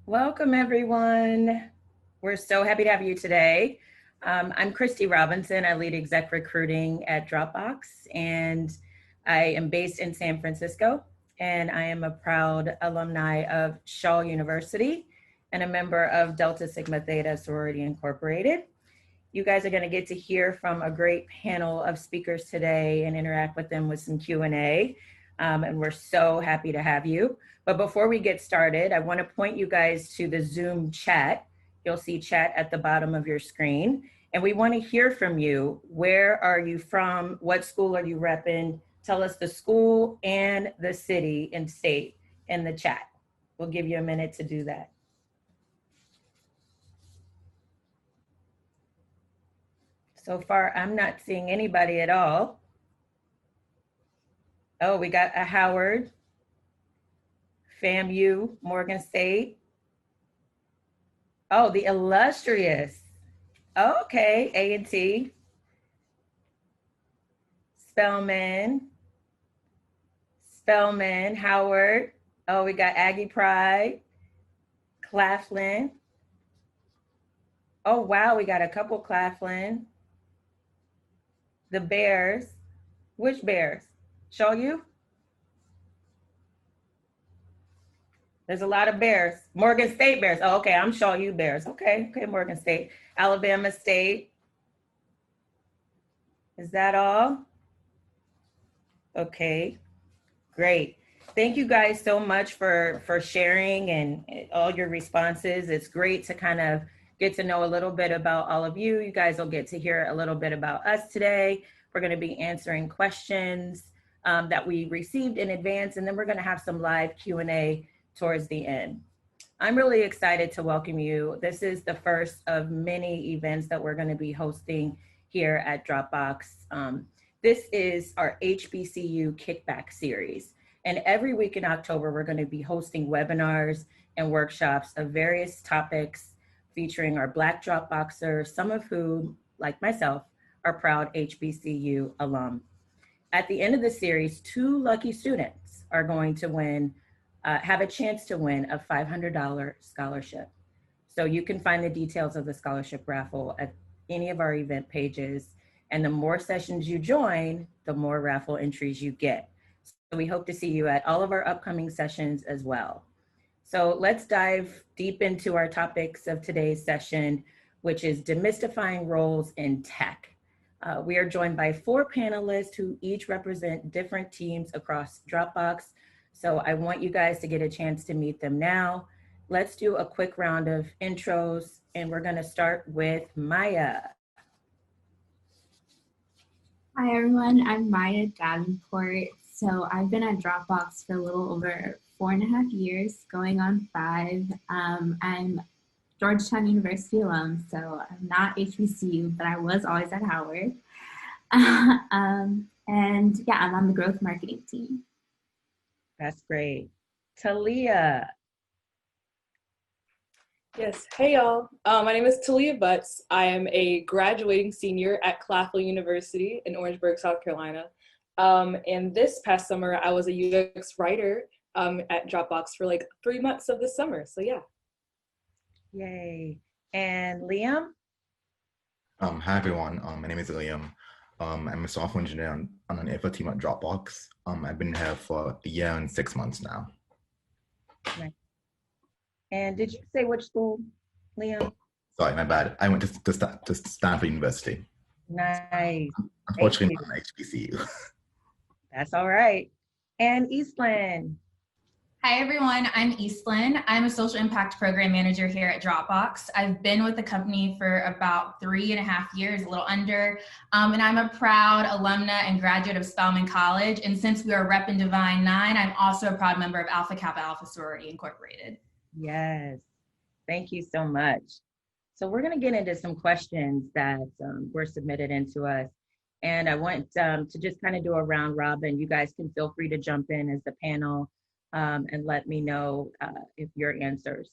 Welcome, everyone. We're so happy to have you today. I'm Christy Robinson. I lead exec recruiting at Dropbox, and I am based in San Francisco, and I am a proud alumni of Shaw University and a member of Delta Sigma Theta Sorority Incorporated. You guys are going to get to hear from a great panel of speakers today and interact with them with some Q&A. And we're so happy to have you. But before we get started, I want to point you guys to the Zoom chat. You'll see chat at the bottom of your screen. And we want to hear from you. Where are you from? What school are you repping? Tell us the school and the city and state in the chat. We'll give you a minute to do that. So far, I'm not seeing anybody at all. Oh, we got a Howard, FAMU, Morgan State. Oh, the illustrious. Okay, A&T. Spelman, Howard. Oh, we got Aggie Pride, Claflin. Oh, wow, we got a couple Claflin. The Bears. Which Bears? Show you? There's a lot of Bears. Morgan State Bears. Oh, okay, I'm showing you Bears. Okay, Morgan State. Alabama State. Is that all? Okay, great. Thank you guys so much for sharing and all your responses. It's great to kind of get to know a little bit about all of you. You guys will get to hear a little bit about us today. We're going to be answering questions that we received in advance, and then we're going to have some live Q&A towards the end. I'm really excited to welcome you. This is the first of many events that we're going to be hosting here at Dropbox. This is our HBCU Kickback Series. And every week in October, we're going to be hosting webinars and workshops of various topics featuring our Black Dropboxers, some of whom, like myself, are proud HBCU alum. At the end of the series, 2 lucky students are going to have a chance to win a $500 scholarship. So you can find the details of the scholarship raffle at any of our event pages. And the more sessions you join, the more raffle entries you get. So we hope to see you at all of our upcoming sessions as well. So let's dive deep into our topics of today's session, which is demystifying roles in tech. We are joined by 4 panelists who each represent different teams across Dropbox. So I want you guys to get a chance to meet them now. Let's do a quick round of intros, and we're going to start with Maya. Hi everyone, I'm Maya Davenport. So I've been at Dropbox for a little over 4.5 years, going on 5. I'm Georgetown University alum, so I'm not HBCU, but I was always at Howard. And yeah, I'm on the growth marketing team. That's great. Talia. Yes, hey y'all. My name is Talia Butts. I am a graduating senior at Claflin University in Orangeburg, South Carolina. And this past summer, I was a UX writer at Dropbox for like 3 months of the summer, so yeah. Yay. And Liam? Hi everyone, my name is Liam. I'm a software engineer on an info team at Dropbox. I've been here for 1 year and 6 months now. Nice. And did you say which school, Liam? Sorry, my bad. I went to Stanford University. Nice. Unfortunately, not an HBCU. That's all right. And Eastland. Hi everyone, I'm Eastland. I'm a social impact program manager here at Dropbox. I've been with the company for about 3.5 years, a little under, and I'm a proud alumna and graduate of Spelman College. And since we are Rep and Divine 9, I'm also a proud member of Alpha Kappa Alpha Sorority Incorporated. Yes, thank you so much. So we're going to get into some questions that were submitted into us. And I want to just kind of do a round robin. You guys can feel free to jump in as the panel and let me know if your answers.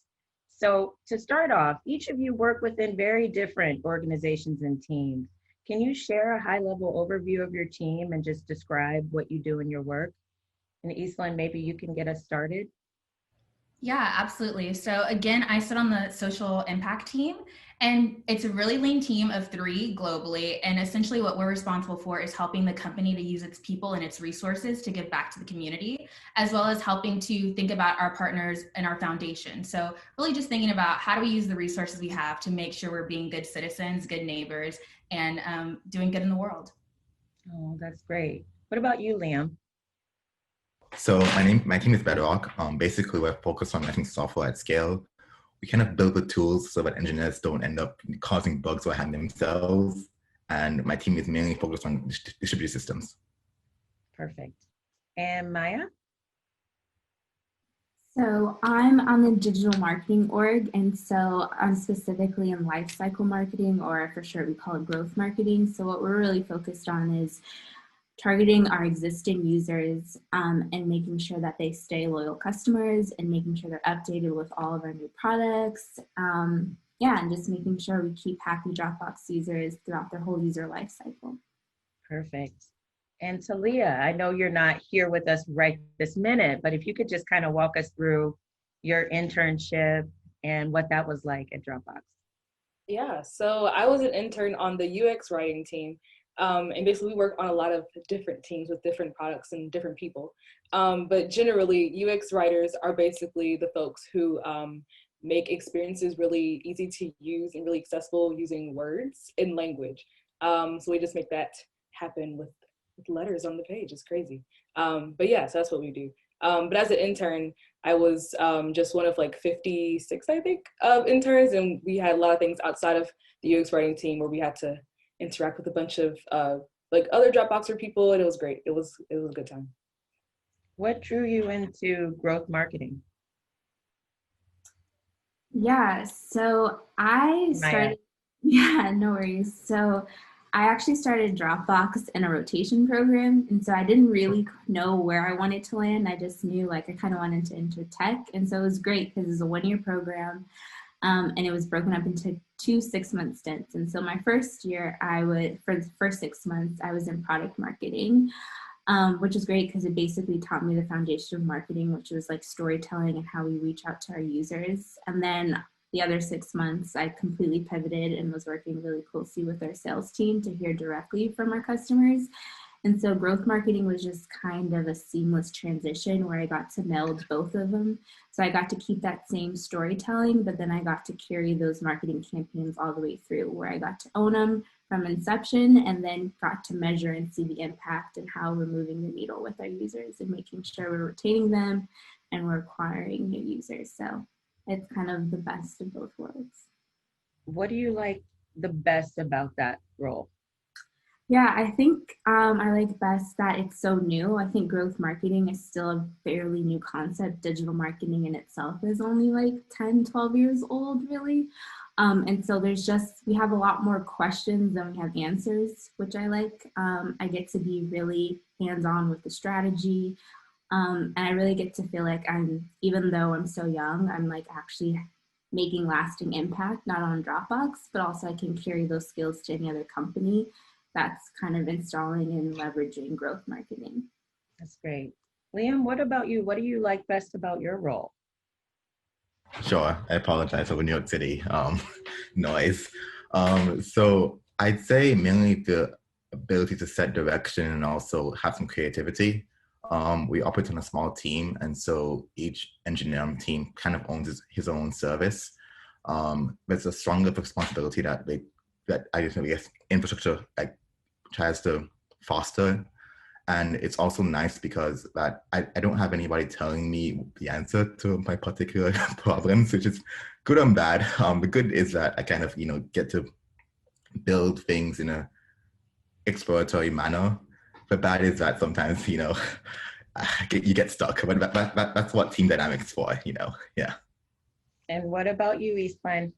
So to start off, each of you work within very different organizations and teams. Can you share a high-level overview of your team and just describe what you do in your work? And Eastland, maybe you can get us started. Yeah, absolutely. So again, I sit on the social impact team, and it's a really lean team of 3 globally. And essentially what we're responsible for is helping the company to use its people and its resources to give back to the community, as well as helping to think about our partners and our foundation. So really just thinking about how do we use the resources we have to make sure we're being good citizens, good neighbors, and doing good in the world. Oh, that's great. What about you, Liam? So my team is Bedrock. Basically, we're focused on making software at scale. We kind of build the tools so that engineers don't end up causing bugs or hacking themselves. And my team is mainly focused on distributed systems. Perfect. And Maya? So I'm on the digital marketing org, and so I'm specifically in life cycle marketing, or for sure we call it growth marketing. So what we're really focused on is targeting our existing users and making sure that they stay loyal customers and making sure they're updated with all of our new products. Yeah, and just making sure we keep happy Dropbox users throughout their whole user life cycle. Perfect. And Talia, I know you're not here with us right this minute, but if you could just kind of walk us through your internship and what that was like at Dropbox. Yeah, so I was an intern on the UX writing team. And basically, we work on a lot of different teams with different products and different people. But generally, UX writers are basically the folks who make experiences really easy to use and really accessible using words and language. So we just make that happen with letters on the page. It's crazy. But yeah, so that's what we do. But as an intern, I was just one of like 56, I think, interns, and we had a lot of things outside of the UX writing team where we had to interact with a bunch of like other Dropboxer people, and it was great. It was a good time. What drew you into growth marketing? Yeah, so I Maya. started, yeah, no worries. So I actually started Dropbox in a rotation program. And so I didn't really know where I wanted to land. I just knew like I kind of wanted to enter tech. And so it was great because it's a 1-year program. And it was broken up into 2 6-month stints. And so my first year, for the first 6 months, I was in product marketing, which was great because it basically taught me the foundation of marketing, which was like storytelling and how we reach out to our users. And then the other 6 months, I completely pivoted and was working really closely with our sales team to hear directly from our customers. And so growth marketing was just kind of a seamless transition where I got to meld both of them. So I got to keep that same storytelling, but then I got to carry those marketing campaigns all the way through where I got to own them from inception and then got to measure and see the impact and how we're moving the needle with our users and making sure we're retaining them and we're acquiring new users. So it's kind of the best of both worlds. What do you like the best about that role? Yeah, I think I like best that it's so new. I think growth marketing is still a fairly new concept. Digital marketing in itself is only like 10, 12 years old, really. And so we have a lot more questions than we have answers, which I like. I get to be really hands-on with the strategy. And I really get to feel like even though I'm so young, I'm like actually making lasting impact, not on Dropbox, but also I can carry those skills to any other company that's kind of installing and leveraging growth marketing. That's great. Liam, what about you? What do you like best about your role? Sure, I apologize for the New York City noise. So I'd say mainly the ability to set direction and also have some creativity. We operate on a small team, and so each engineering team kind of owns his own service. There's a stronger responsibility that I guess infrastructure like tries to foster. And it's also nice because that I don't have anybody telling me the answer to my particular problems, which is good and bad. The good is that I kind of, get to build things in a exploratory manner. The bad is that sometimes, you get stuck. But that's what team dynamics for, yeah. And what about you, Eastland?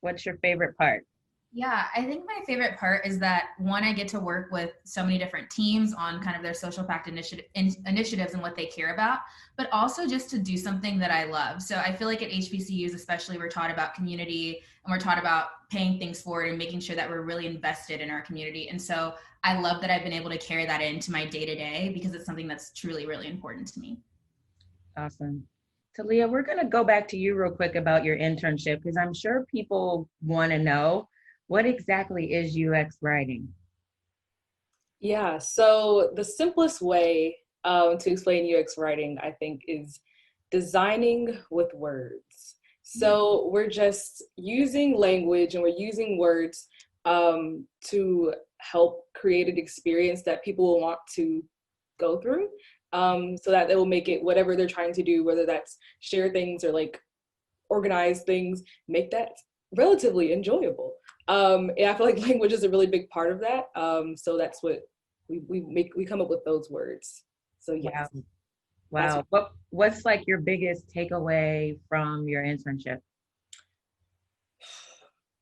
What's your favorite part? Yeah, I think my favorite part is that one, I get to work with so many different teams on kind of their social impact initiatives and what they care about, but also just to do something that I love. So I feel like at HBCUs, especially, we're taught about community and we're taught about paying things forward and making sure that we're really invested in our community. And so I love that I've been able to carry that into my day-to-day because it's something that's truly, really important to me. Awesome. Talia, we're going to go back to you real quick about your internship because I'm sure people want to know what exactly is UX writing? Yeah, so the simplest way to explain UX writing, I think, is designing with words. So we're just using language and we're using words to help create an experience that people will want to go through, so that they will make it whatever they're trying to do, whether that's share things or like organize things, make that relatively enjoyable. And I feel like language is a really big part of that. So that's what we come up with those words. So yes. Wow. What's like your biggest takeaway from your internship?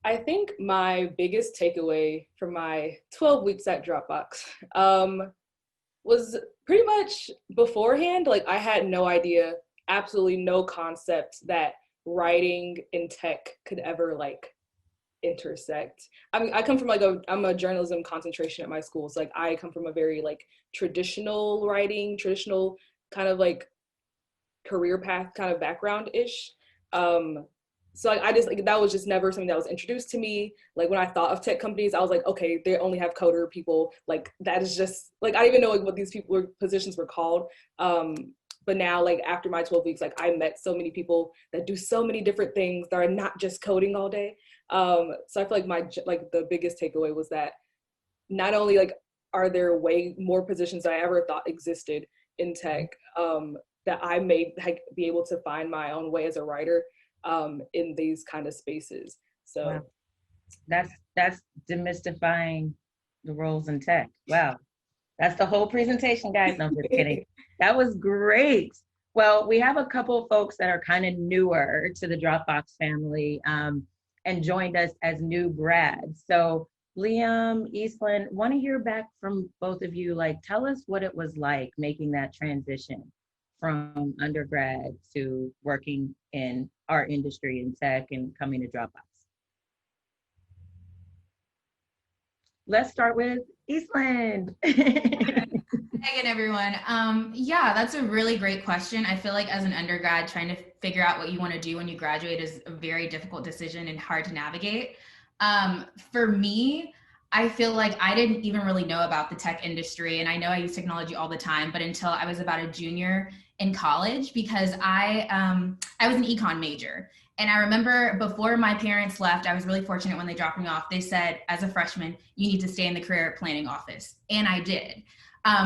I think my biggest takeaway from my 12 weeks at Dropbox was pretty much beforehand, like I had no idea, absolutely no concept that writing and tech could ever like intersect. I mean, I come from I'm a journalism concentration at my school. So like I come from a very like traditional writing, traditional kind of like career path kind of background-ish. So like I just like that was just never something that was introduced to me. Like when I thought of tech companies, I was like, okay, they only have coder people. Like that is just like I didn't even know like what these positions were called. But now like after my 12 weeks, like I met so many people that do so many different things that are not just coding all day. So I feel like the biggest takeaway was that not only like are there way more positions than I ever thought existed in tech, that I may like be able to find my own way as a writer in these kind of spaces. So wow. That's demystifying the roles in tech. Wow. That's the whole presentation, guys. No, I'm just kidding. That was great. Well, we have a couple folks that are kind of newer to the Dropbox family and joined us as new grads. So Liam, Eastland, want to hear back from both of you. Like, tell us what it was like making that transition from undergrad to working in our industry in tech and coming to Dropbox. Let's start with Eastland. Hey again, everyone. Yeah, that's a really great question. I feel like as an undergrad, trying to figure out what you want to do when you graduate is a very difficult decision and hard to navigate. For me, I feel like I didn't even really know about the tech industry, and I know I use technology all the time, but until I was about a junior in college, because I was an econ major. And I remember before my parents left, I was really fortunate when they dropped me off. They said, as a freshman, you need to stay in the career planning office. And I did.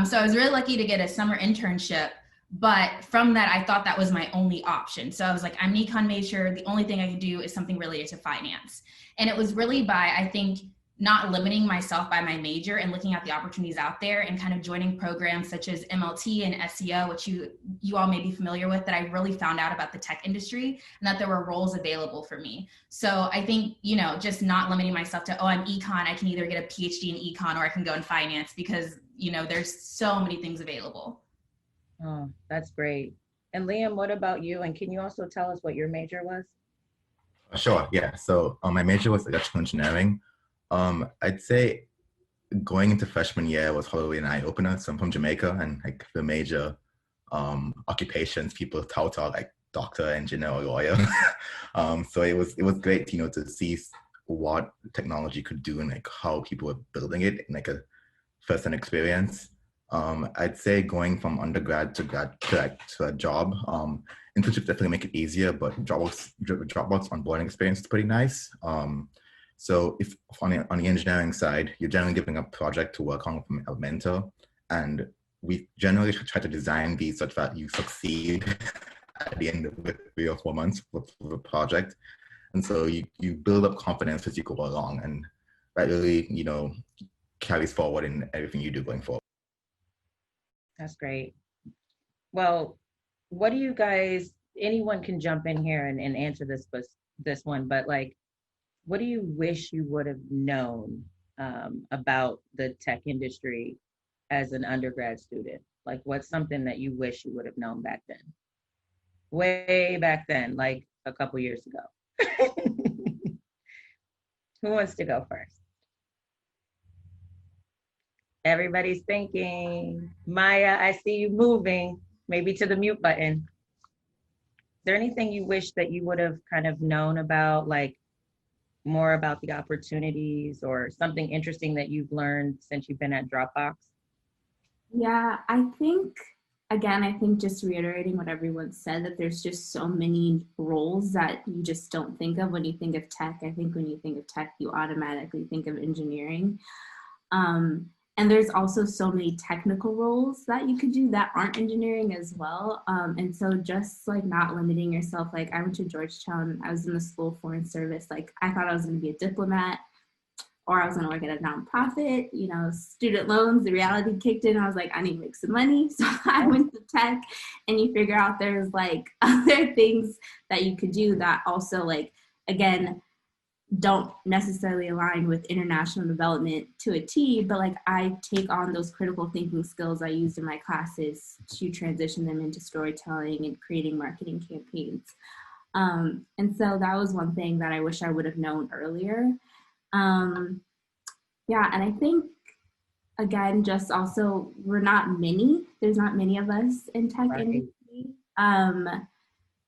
So I was really lucky to get a summer internship. But from that, I thought that was my only option. So I was like, I'm an econ major. The only thing I can do is something related to finance. And it was really by, I think, not limiting myself by my major and looking at the opportunities out there and kind of joining programs such as MLT and SEO, which you all may be familiar with, that I really found out about the tech industry and that there were roles available for me. So I think, just not limiting myself to, I'm econ, I can either get a PhD in econ or I can go in finance because, there's so many things available. Oh, that's great. And Liam, what about you? And can you also tell us what your major was? Sure, yeah. So my major was electrical engineering. I'd say going into freshman year was probably an eye-opener. So I'm from Jamaica, and like the major occupations people tout are like doctor, engineer, or lawyer. So it was great, to see what technology could do and like how people were building it in like a first-hand experience. I'd say going from undergrad to grad to a job, internships definitely make it easier, but Dropbox onboarding experience is pretty nice. So if on the engineering side, you're generally giving a project to work on from a mentor, and we generally try to design these such that you succeed at the end of 3 or 4 months of the project. And so you build up confidence as you go along, and that really, carries forward in everything you do going forward. That's great. Well, what do you guys, anyone can jump in here and answer this one, but like, what do you wish you would have known about the tech industry as an undergrad student? Like, what's something that you wish you would have known back then? Way back then, like a couple years ago. Who wants to go first? Everybody's thinking. Maya, I see you moving, maybe to the mute button. there anything you wish that you would have kind of known about, like more about the opportunities or something interesting that you've learned since you've been at Dropbox? Yeah, I think, again, I think just reiterating what everyone said, that there's just so many roles that you just don't think of when you think of tech. I think when you think of tech, you automatically think of engineering. And there's also so many technical roles that you could do that aren't engineering as well. And so just like not limiting yourself, like I went to Georgetown, I was in the School of Foreign Service, like I thought I was gonna be a diplomat or I was gonna work at a nonprofit, you know, student loans, the reality kicked in. I was like, I need to make some money. So I went to tech, and you figure out there's like other things that you could do that also, like, again, don't necessarily align with international development to a T, but like I take on those critical thinking skills I used in my classes to transition them into storytelling and creating marketing campaigns. And so that was one thing that I wish I would have known earlier. Yeah, and I think, again, just also, there's not many of us in tech industry.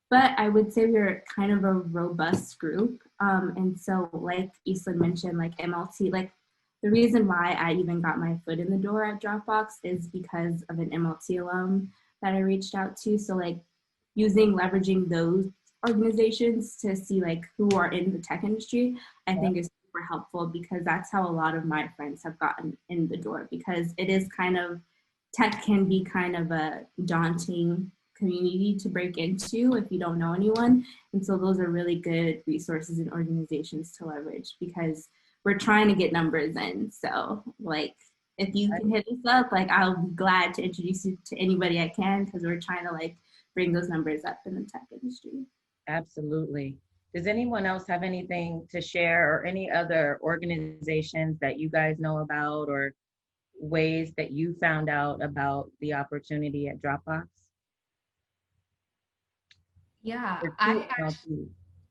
But I would say we're kind of a robust group. And so like Isla mentioned, like MLT, like the reason why I even got my foot in the door at Dropbox is because of an MLT alum that I reached out to. So like leveraging those organizations to see like who are in the tech industry, I think is super helpful, because that's how a lot of my friends have gotten in the door, because it is kind of, tech can be kind of a daunting community to break into if you don't know anyone. And so those are really good resources and organizations to leverage, because we're trying to get numbers in. So like, if you can hit us up, like I'll be glad to introduce you to anybody I can, because we're trying to like bring those numbers up in the tech industry. Absolutely. Does anyone else have anything to share, or any other organizations that you guys know about, or ways that you found out about the opportunity at Dropbox? Yeah,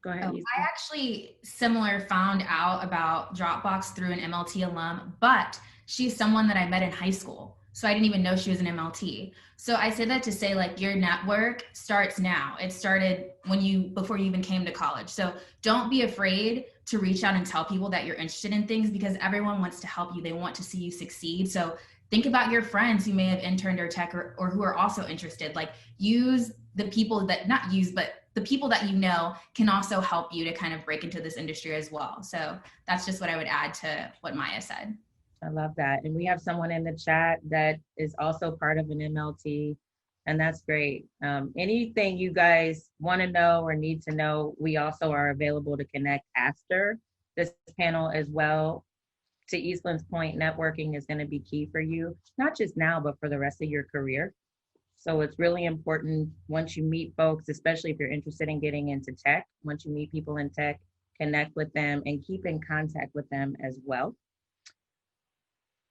Go ahead. I actually found out about Dropbox through an MLT alum, but she's someone that I met in high school. So I didn't even know she was an MLT. So I say that to say, like, your network starts now. It started before you even came to college. So don't be afraid to reach out and tell people that you're interested in things, because everyone wants to help you. They want to see you succeed. So think about your friends who may have interned or tech, or who are also interested. Like, use the people that, not use, but the people that you know can also help you to kind of break into this industry as well. So that's just what I would add to what Maya said. I love that. And we have someone in the chat that is also part of an MLT, and that's great. Anything you guys want to know or need to know, we also are available to connect after this panel as well. To Eastland's point, networking is going to be key for you, not just now, but for the rest of your career. So it's really important, once you meet folks, especially if you're interested in getting into tech, once you meet people in tech, connect with them and keep in contact with them as well.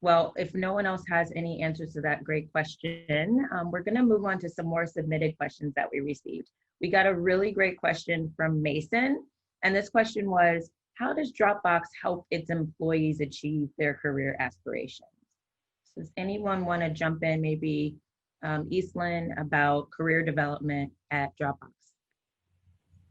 Well, if no one else has any answers to that great question, we're going to move on to some more submitted questions that we received. We got a really great question from Mason, and this question was, how does Dropbox help its employees achieve their career aspirations? So does anyone want to jump in, maybe Eastland, about career development at Dropbox?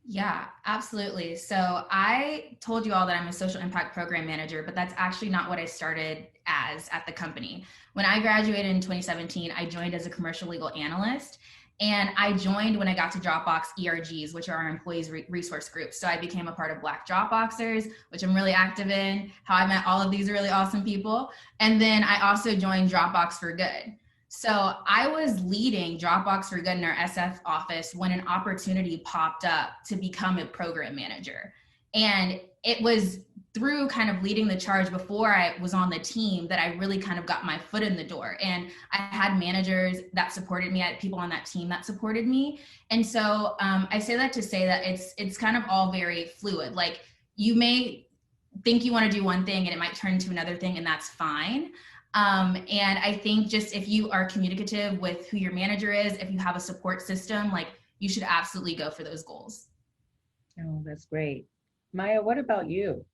Yeah, absolutely. So I told you all that I'm a social impact program manager, but that's actually not what I started as at the company. When I graduated in 2017, I joined as a commercial legal analyst. And I joined when I got to Dropbox ERGs, which are our employees resource groups. So I became a part of BlackDropboxers, which I'm really active in, how I met all of these really awesome people. And then I also joined Dropbox for Good. So I was leading Dropbox for Good in our SF office when an opportunity popped up to become a program manager. And it was through kind of leading the charge before I was on the team that I really kind of got my foot in the door. And I had managers that supported me. I had people on that team that supported me. And so I say that to say that it's kind of all very fluid. Like, you may think you want to do one thing and it might turn into another thing, and that's fine. And I think just if you are communicative with who your manager is, if you have a support system, like, you should absolutely go for those goals. Oh, that's great. Maya, what about you?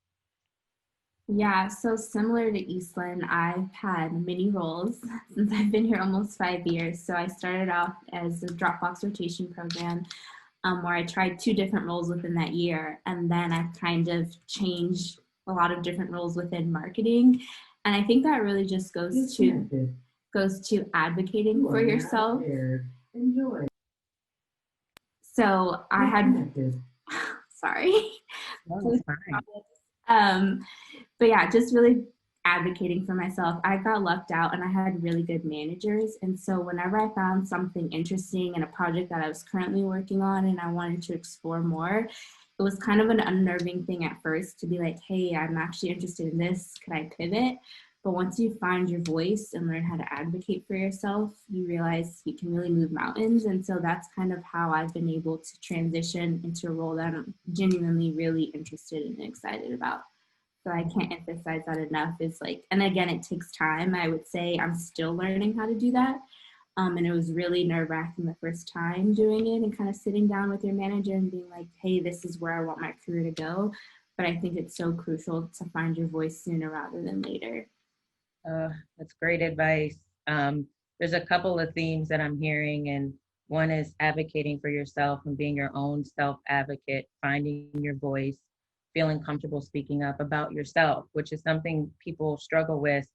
Yeah, so similar to Eastland, I've had many roles since I've been here almost 5 years. So I started off as a Dropbox rotation program. where I tried 2 different roles within that year. And then I kind of changed a lot of different roles within marketing. And I think that really just goes to advocating for yourself. Enjoy. So I had, sorry. Oh, it's fine. But yeah, just really advocating for myself. I got lucked out and I had really good managers. And so whenever I found something interesting in a project that I was currently working on and I wanted to explore more, it was kind of an unnerving thing at first to be like, hey, I'm actually interested in this. Could I pivot? But once you find your voice and learn how to advocate for yourself, you realize you can really move mountains. And so that's kind of how I've been able to transition into a role that I'm genuinely really interested and excited about. So I can't emphasize that enough. Is like, and again, it takes time. I would say I'm still learning how to do that. And it was really nerve-wracking the first time doing it and kind of sitting down with your manager and being like, hey, this is where I want my career to go. But I think it's so crucial to find your voice sooner rather than later. That's great advice. There's a couple of themes that I'm hearing, and one is advocating for yourself and being your own self-advocate, finding your voice, feeling comfortable speaking up about yourself, which is something people struggle with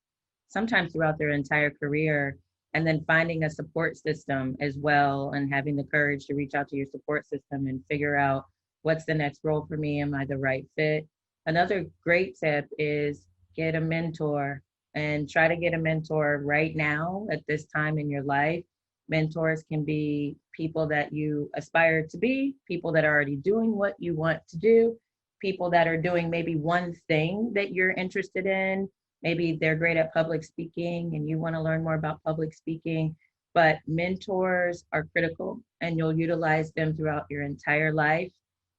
sometimes throughout their entire career, and then finding a support system as well and having the courage to reach out to your support system and figure out what's the next role for me, am I the right fit? Another great tip is get a mentor and try to get a mentor right now at this time in your life. Mentors can be people that you aspire to be, people that are already doing what you want to do, people that are doing maybe one thing that you're interested in. Maybe they're great at public speaking and you want to learn more about public speaking, but mentors are critical and you'll utilize them throughout your entire life.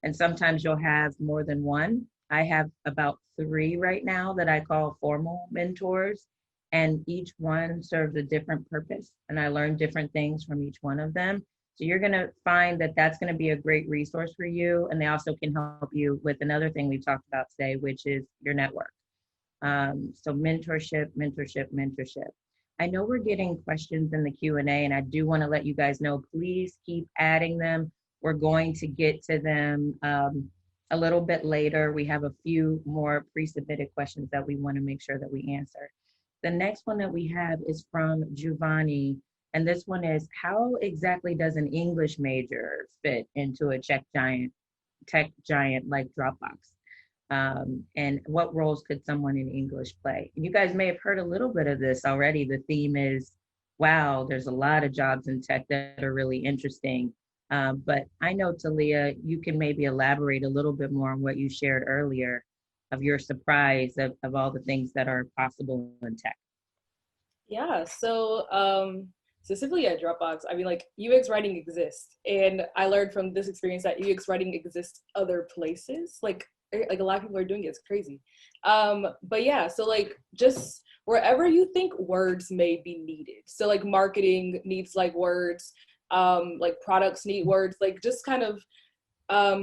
And sometimes you'll have more than one. I have about 3 right now that I call formal mentors, and each one serves a different purpose. And I learn different things from each one of them. So you're going to find that that's going to be a great resource for you. And they also can help you with another thing we've talked about today, which is your network. So mentorship. I know we're getting questions in the Q&A, and I do want to let you guys know, please keep adding them. We're going to get to them a little bit later. We have a few more pre-submitted questions that we want to make sure that we answer. The next one that we have is from Giovanni. And this one is, how exactly does an English major fit into a tech giant like Dropbox? And what roles could someone in English play? And you guys may have heard a little bit of this already. The theme is, wow, there's a lot of jobs in tech that are really interesting. But I know, Talia, you can maybe elaborate a little bit more on what you shared earlier of your surprise of all the things that are possible in tech. Yeah, so specifically at Dropbox, I mean, like, UX writing exists. And I learned from this experience that UX writing exists other places. Like a lot of people are doing it. It's crazy. But yeah, so like just wherever you think words may be needed. So like marketing needs like words, like products need words, like just kind of,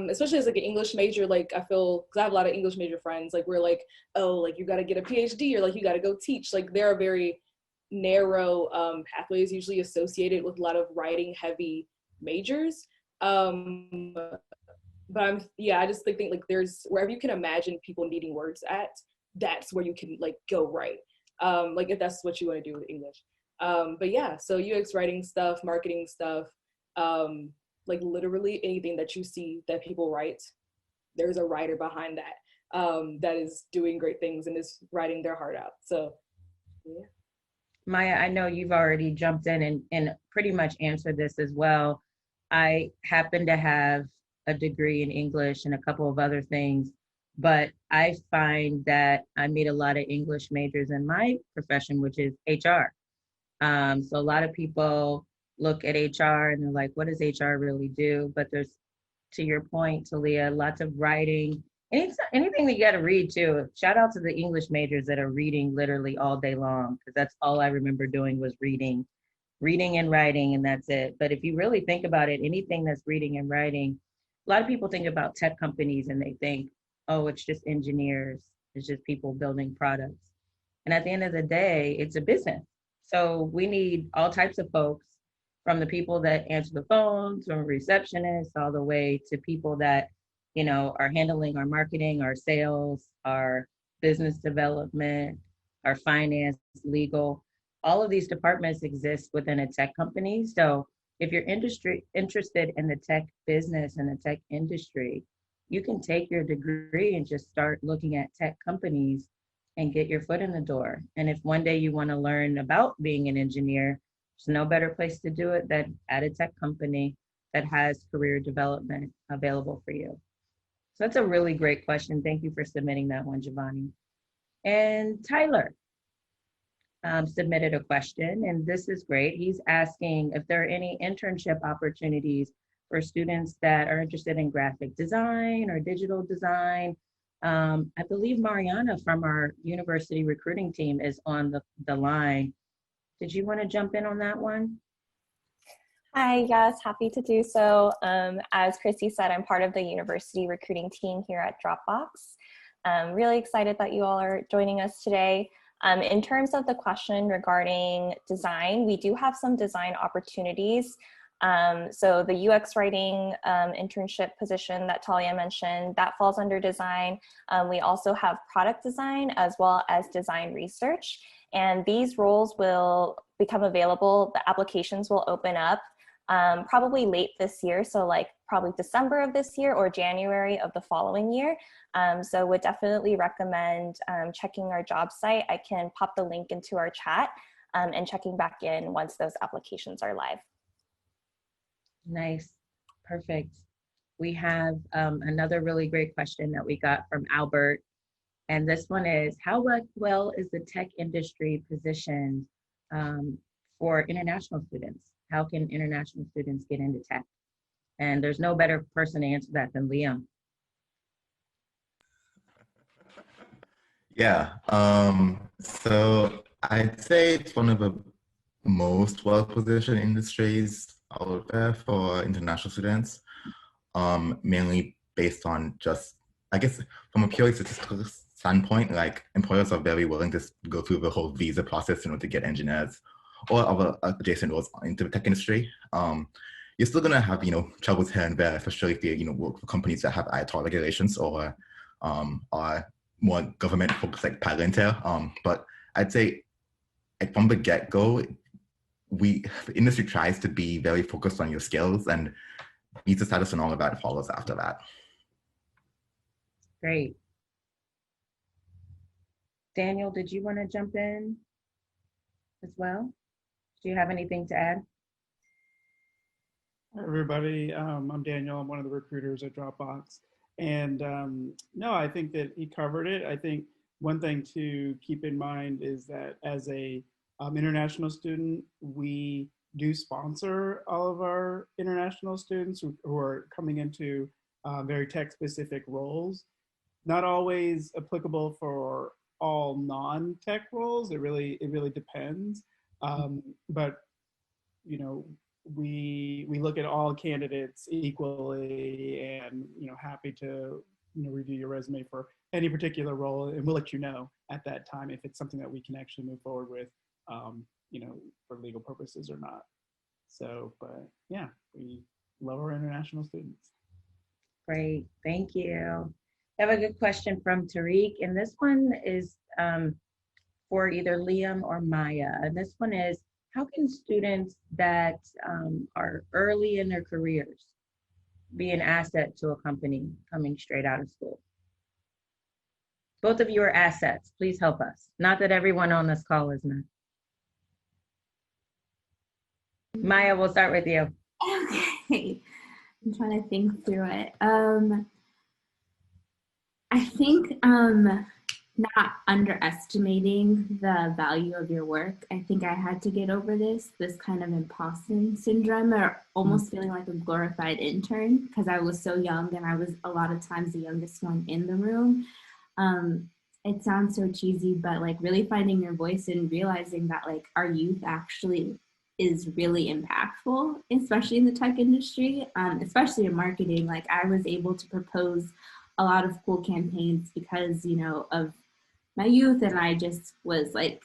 especially as like an English major, like I feel, because I have a lot of English major friends, like we're like, oh, like you got to get a PhD or like you got to go teach. Like there are very narrow pathways usually associated with a lot of writing heavy majors. But I just think like there's wherever you can imagine people needing words at, that's where you can like go right. Like if that's what you want to do with English. But yeah, so UX writing stuff, marketing stuff, like literally anything that you see that people write, there's a writer behind that that is doing great things and is writing their heart out. So yeah. Maya, I know you've already jumped in and pretty much answered this as well. I happen to have a degree in English and a couple of other things, but I find that I meet a lot of English majors in my profession, which is HR. So a lot of people look at HR and they're like, what does HR really do? But there's, to your point, Talia, lots of writing, anything that you got to read too. Shout out to the English majors that are reading literally all day long, because that's all I remember doing was reading and writing, and that's it. But if you really think about it, anything that's reading and writing, a lot of people think about tech companies and they think, oh, it's just engineers, it's just people building products. And at the end of the day, it's a business. So we need all types of folks from the people that answer the phones, from receptionists, all the way to people that, you know, are handling our marketing, our sales, our business development, our finance, legal. All of these departments exist within a tech company. So if you're interested in the tech business and the tech industry, you can take your degree and just start looking at tech companies and get your foot in the door. And if one day you want to learn about being an engineer, there's no better place to do it than at a tech company that has career development available for you. So that's a really great question. Thank you for submitting that one, Giovanni. And Tyler submitted a question, and this is great. He's asking if there are any internship opportunities for students that are interested in graphic design or digital design. I believe Mariana from our university recruiting team is on the line. Did you want to jump in on that one? Hi, yes, happy to do so. As Chrissy said, I'm part of the university recruiting team here at Dropbox. I'm really excited that you all are joining us today. In terms of the question regarding design, we do have some design opportunities. So the UX writing internship position that Talia mentioned, that falls under design. We also have product design as well as design research. And these roles will become available. The applications will open up probably late this year. So like probably December of this year or January of the following year. So would definitely recommend checking our job site. I can pop the link into our chat and checking back in once those applications are live. Nice, perfect. We have another really great question that we got from Albert. And this one is, how well is the tech industry positioned for international students? How can international students get into tech? And there's no better person to answer that than Liam. Yeah, so I'd say it's one of the most well-positioned industries out there for international students, mainly based on just, I guess, from a purely statistical standpoint, like employers are very willing to go through the whole visa process in order to get engineers or other adjacent roles into the tech industry. You're still gonna have, troubles here and there, especially if you, work for companies that have ITAR regulations or are more government focused like Palantir. But I'd say from the get-go, the industry tries to be very focused on your skills, and visa status and all of that follows after that. Great. Daniel, did you want to jump in as well? Do you have anything to add? Hi, everybody. I'm Daniel. I'm one of the recruiters at Dropbox. And no, I think that he covered it. I think one thing to keep in mind is that as a international student, we do sponsor all of our international students who are coming into very tech-specific roles. Not always applicable for all non-tech roles. It really depends. But we look at all candidates equally, and happy to review your resume for any particular role, and we'll let you know at that time if it's something that we can actually move forward with, for legal purposes or not. So, but yeah, we love our international students. Great, thank you. I have a good question from Tariq, and this one is for either Liam or Maya. And this one is, how can students that are early in their careers be an asset to a company coming straight out of school? Both of you are assets. Please help us. Not that everyone on this call is not. Maya, we'll start with you. Okay, I'm trying to think through it. I think not underestimating the value of your work. I think I had to get over this kind of imposter syndrome, or almost feeling like a glorified intern, because I was so young and I was a lot of times the youngest one in the room. It sounds so cheesy, but like really finding your voice and realizing that like our youth actually is really impactful, especially in the tech industry, especially in marketing. Like I was able to propose a lot of cool campaigns because, of my youth, and I just was like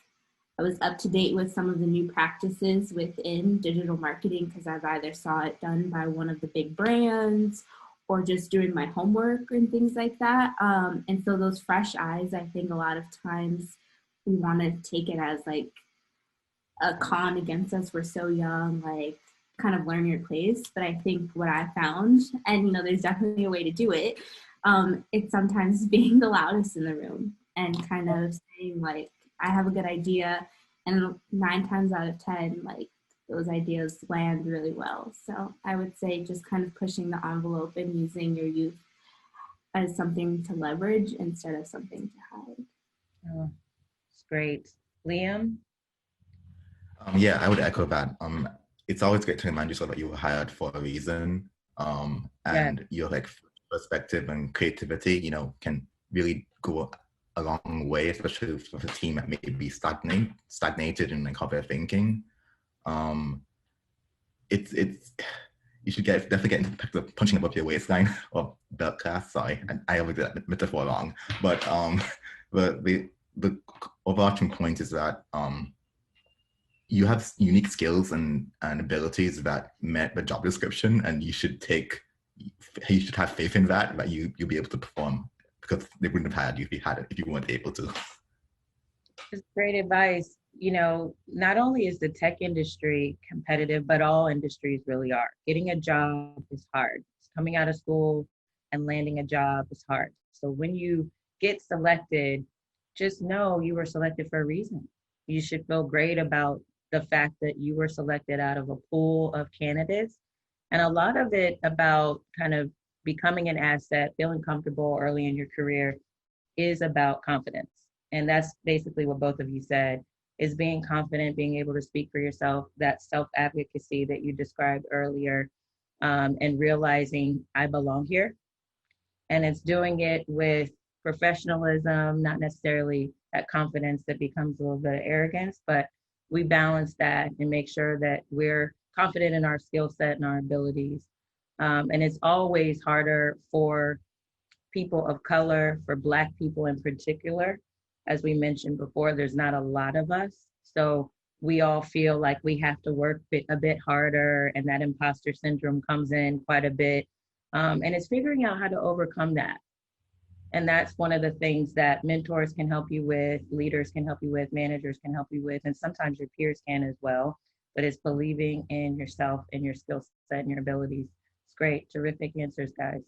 I was up to date with some of the new practices within digital marketing because I've either saw it done by one of the big brands or just doing my homework and things like that. And so those fresh eyes, I think a lot of times we want to take it as like a con against us. We're so young, like kind of learn your place. But I think what I found, and you know, there's definitely a way to do it. It's sometimes being the loudest in the room and kind of saying like, I have a good idea, and 9 times out of 10, like those ideas land really well. So I would say just kind of pushing the envelope and using your youth as something to leverage instead of something to hide. Oh, it's great. Liam? Yeah, I would echo that. It's always great to remind yourself that you were hired for a reason, and your like perspective and creativity, you know, can really go a long way, especially with a team that may be stagnated in like how they're thinking. It's you should definitely get into the practice of punching above your waistline or belt class. Sorry, I always did that metaphor wrong, but the overarching point is that you have unique skills and abilities that met the job description, and you should have faith in that you'll be able to perform, because they wouldn't have had you if you weren't able to. It's great advice. You know, not only is the tech industry competitive, but all industries really are. Getting a job is hard. Coming out of school and landing a job is hard. So when you get selected, just know you were selected for a reason. You should feel great about the fact that you were selected out of a pool of candidates. And a lot of it about kind of becoming an asset, feeling comfortable early in your career is about confidence. And that's basically what both of you said, is being confident, being able to speak for yourself, that self-advocacy that you described earlier, and realizing I belong here. And it's doing it with professionalism, not necessarily that confidence that becomes a little bit of arrogance, but we balance that and make sure that we're confident in our skill set and our abilities. And it's always harder for people of color, for Black people in particular. As we mentioned before, there's not a lot of us. So we all feel like we have to work a bit harder, and that imposter syndrome comes in quite a bit. And it's figuring out how to overcome that. And that's one of the things that mentors can help you with, leaders can help you with, managers can help you with, and sometimes your peers can as well. But it's believing in yourself and your skill set and your abilities. It's great. Terrific answers, guys.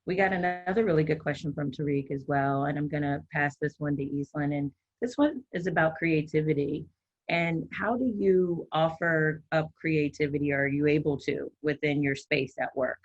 We got another really good question from Tariq as well, and I'm going to pass this one to Eastland. And this one is about creativity. And how do you offer up creativity, or are you able to, within your space at work?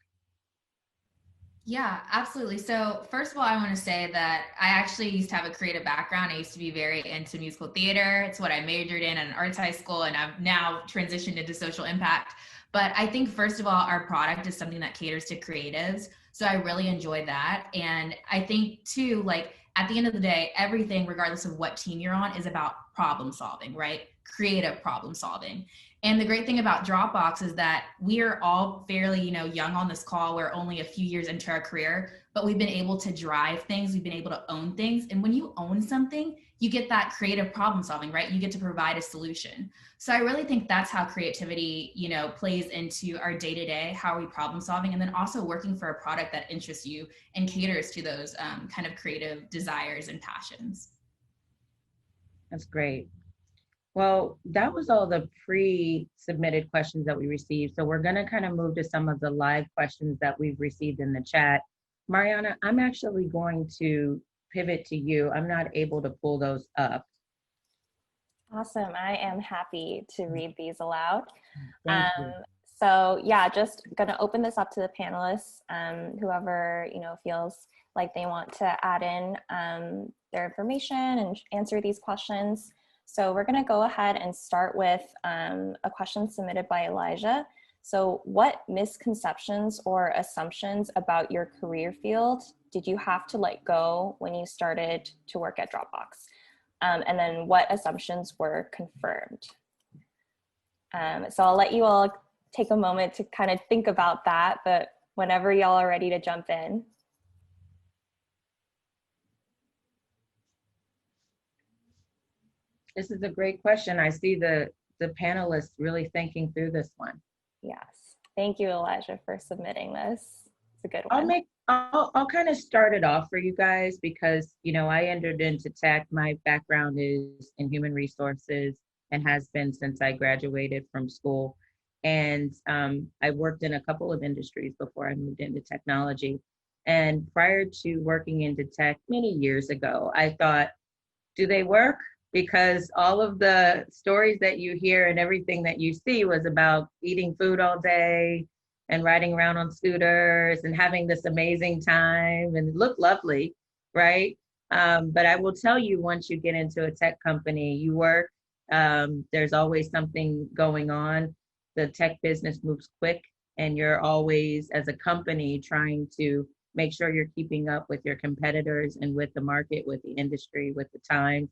Yeah, absolutely. So first of all, I want to say that I actually used to have a creative background. I used to be very into musical theater. It's what I majored in at arts high school, and I've now transitioned into social impact. But I think first of all, our product is something that caters to creatives. So I really enjoy that. And I think too, like at the end of the day, everything, regardless of what team you're on, is about problem solving, right? Creative problem solving. And the great thing about Dropbox is that we are all fairly, young on this call. We're only a few years into our career, but we've been able to drive things. We've been able to own things. And when you own something, you get that creative problem solving, right? You get to provide a solution. So I really think that's how creativity, plays into our day-to-day. How are we problem solving? And then also working for a product that interests you and caters to those kind of creative desires and passions. That's great. Well, that was all the pre-submitted questions that we received. So we're going to kind of move to some of the live questions that we've received in the chat. Mariana, I'm actually going to pivot to you. I'm not able to pull those up. Awesome. I am happy to read these aloud. Thank you. So yeah, just going to open this up to the panelists. Whoever, feels like they want to add in their information and answer these questions. So we're going to go ahead and start with a question submitted by Elijah. So what misconceptions or assumptions about your career field did you have to let go when you started to work at Dropbox? And then what assumptions were confirmed? So I'll let you all take a moment to kind of think about that, but whenever y'all are ready to jump in. This is a great question. I see the panelists really thinking through this one. Yes. Thank you, Elijah, for submitting this. It's a good one. I'll kind of start it off for you guys because, you know, I entered into tech. My background is in human resources and has been since I graduated from school. And I worked in a couple of industries before I moved into technology. And prior to working into tech many years ago, I thought, do they work? Because all of the stories that you hear and everything that you see was about eating food all day and riding around on scooters and having this amazing time and look lovely, right? But I will tell you, once you get into a tech company, you work, there's always something going on. The tech business moves quick, and you're always, as a company, trying to make sure you're keeping up with your competitors and with the market, with the industry, with the times.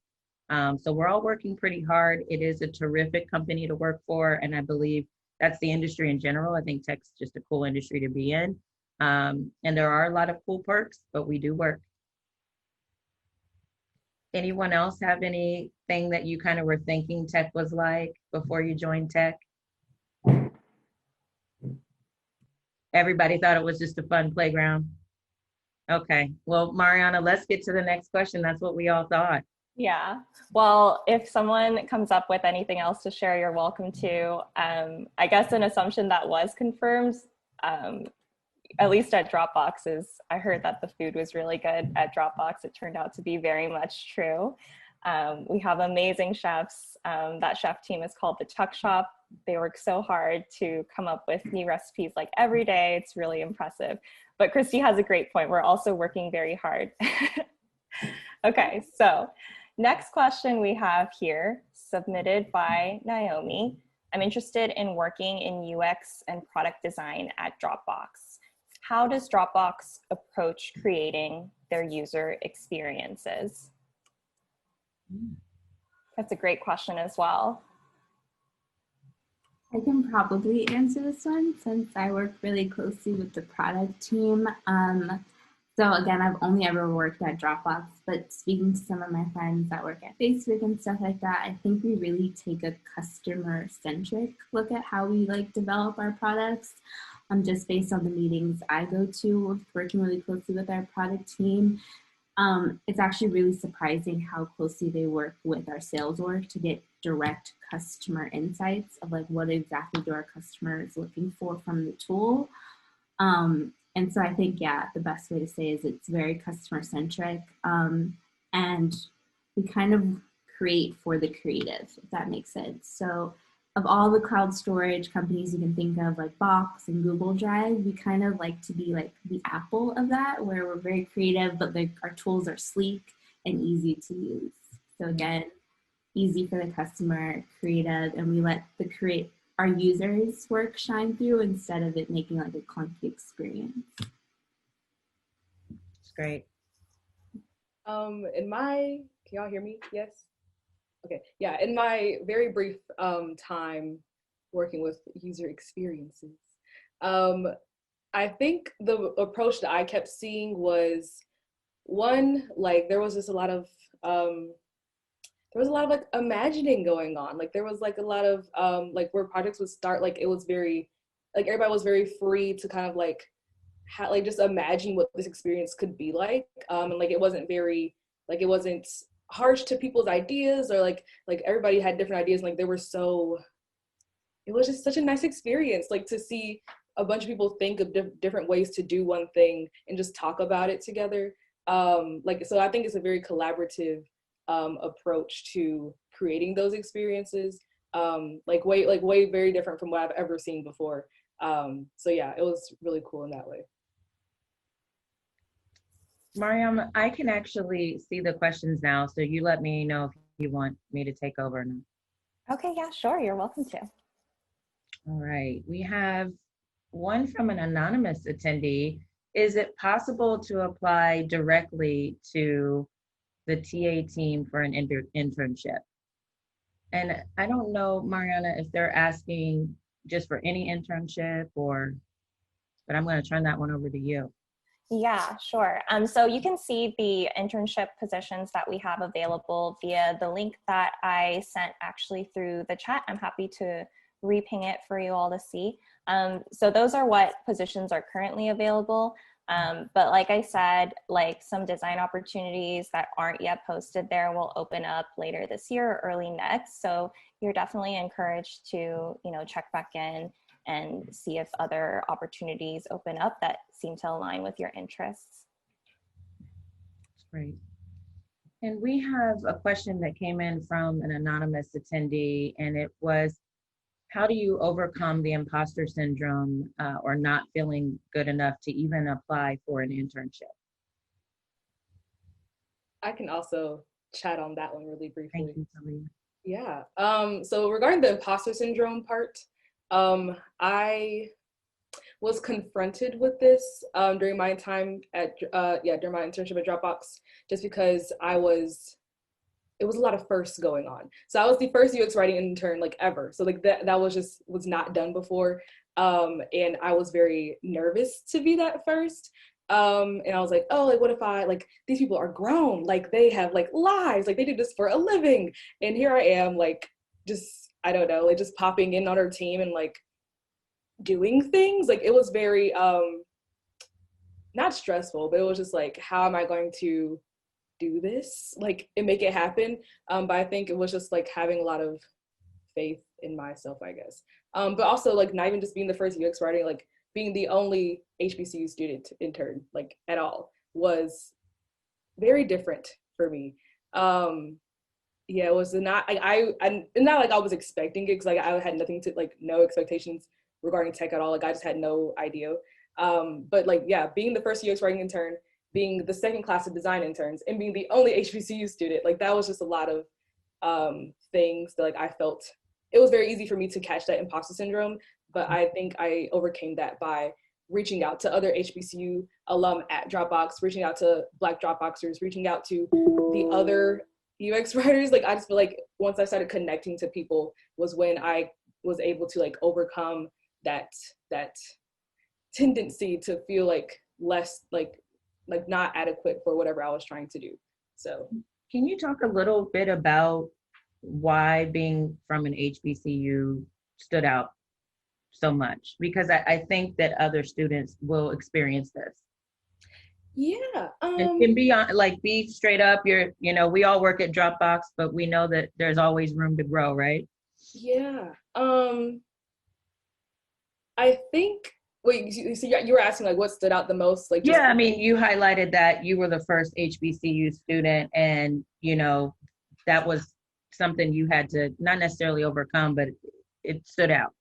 So we're all working pretty hard. It is a terrific company to work for, and I believe that's the industry in general. I think tech's just a cool industry to be in. And there are a lot of cool perks, but we do work. Anyone else have anything that you kind of were thinking tech was like before you joined tech? Everybody thought it was just a fun playground. Okay, well, Mariana, let's get to the next question. That's what we all thought. Yeah. Well, if someone comes up with anything else to share, you're welcome to. I guess an assumption that was confirmed, at least at Dropbox, is I heard that the food was really good at Dropbox. It turned out to be very much true. We have amazing chefs. That chef team is called the Tuck Shop. They work so hard to come up with new recipes like every day. It's really impressive. But Christy has a great point. We're also working very hard. Okay, so next question we have here, submitted by Naomi. I'm interested in working in UX and product design at Dropbox. How does Dropbox approach creating their user experiences? That's a great question as well. I can probably answer this one since I work really closely with the product team. So again, I've only ever worked at Dropbox, but speaking to some of my friends that work at Facebook and stuff like that, I think we really take a customer-centric look at how we like develop our products. Just based on the meetings I go to, working really closely with our product team. It's actually really surprising how closely they work with our sales org to get direct customer insights of like what exactly do our customers looking for from the tool. And so I think, yeah, the best way to say is it's very customer centric, and we kind of create for the creative, if that makes sense. So of all the cloud storage companies you can think of, like Box and Google Drive, we kind of like to be like the Apple of that, where we're very creative, but our tools are sleek and easy to use. So again, easy for the customer, creative, and we let our users' work shine through instead of it making like a clunky experience. It's great. Can y'all hear me? Yes? Okay, yeah, in my very brief time working with user experiences, I think the approach that I kept seeing was, one, like there was just a lot of like imagining going on. Like there was like a lot of like where projects would start, like it was very, like everybody was very free to kind of like just imagine what this experience could be like. And like it wasn't very, like it wasn't harsh to people's ideas, or like everybody had different ideas. Like it was just such a nice experience, like to see a bunch of people think of different ways to do one thing and just talk about it together. Like, so I think it's a very collaborative approach to creating those experiences, like way very different from what I've ever seen before. So yeah, it was really cool in that way. Mariam, I can actually see the questions now, so you let me know if you want me to take over or not. Okay, yeah, sure, you're welcome to. All right, we have one from an anonymous attendee. Is it possible to apply directly to the TA team for an internship? And I don't know, Mariana, if they're asking just for any internship but I'm going to turn that one over to you. Yeah, sure. So you can see the internship positions that we have available via the link that I sent actually through the chat. I'm happy to reping it for you all to see. So those are what positions are currently available. But like I said, like some design opportunities that aren't yet posted there will open up later this year or early next. So you're definitely encouraged to, check back in and see if other opportunities open up that seem to align with your interests. Great. And we have a question that came in from an anonymous attendee, and it was, how do you overcome the imposter syndrome or not feeling good enough to even apply for an internship? I can also chat on that one really briefly. Thank you, Talia. Yeah. So regarding the imposter syndrome part, I was confronted with this during my time at during my internship at Dropbox, just because it was a lot of firsts going on. So I was the first UX writing intern like ever. So like that was not done before. And I was very nervous to be that first. And I was like, oh, like what if these people are grown, like they have like lives, like they do this for a living. And here I am, like just, I don't know, like just popping in on our team and like doing things. Like it was very not stressful, but it was just like, how am I going to do this like and make it happen? But I think it was just like having a lot of faith in myself, I guess. But also like not even just being the first UX writing, like being the only HBCU student intern like at all was very different for me. Yeah, it was not I not like I was expecting it, because like I had nothing to like no expectations regarding tech at all. Like I just had no idea. But like, yeah, being the first UX writing intern, being the second class of design interns, and being the only HBCU student, like that was just a lot of things that like I felt it was very easy for me to catch that imposter syndrome. But I think I overcame that by reaching out to other HBCU alum at Dropbox, reaching out to BlackDropboxers, reaching out to the other UX writers. Like I just feel like once I started connecting to people was when I was able to like overcome that tendency to feel like less like not adequate for whatever I was trying to do. So can you talk a little bit about why being from an HBCU stood out so much? Because I think that other students will experience this. Yeah. It can be like, be straight up. We all work at Dropbox, but we know that there's always room to grow, right? Yeah. I think, wait, so you were asking like what stood out the most? Like, yeah, I mean, you highlighted that you were the first HBCU student, and that was something you had to not necessarily overcome, but it stood out.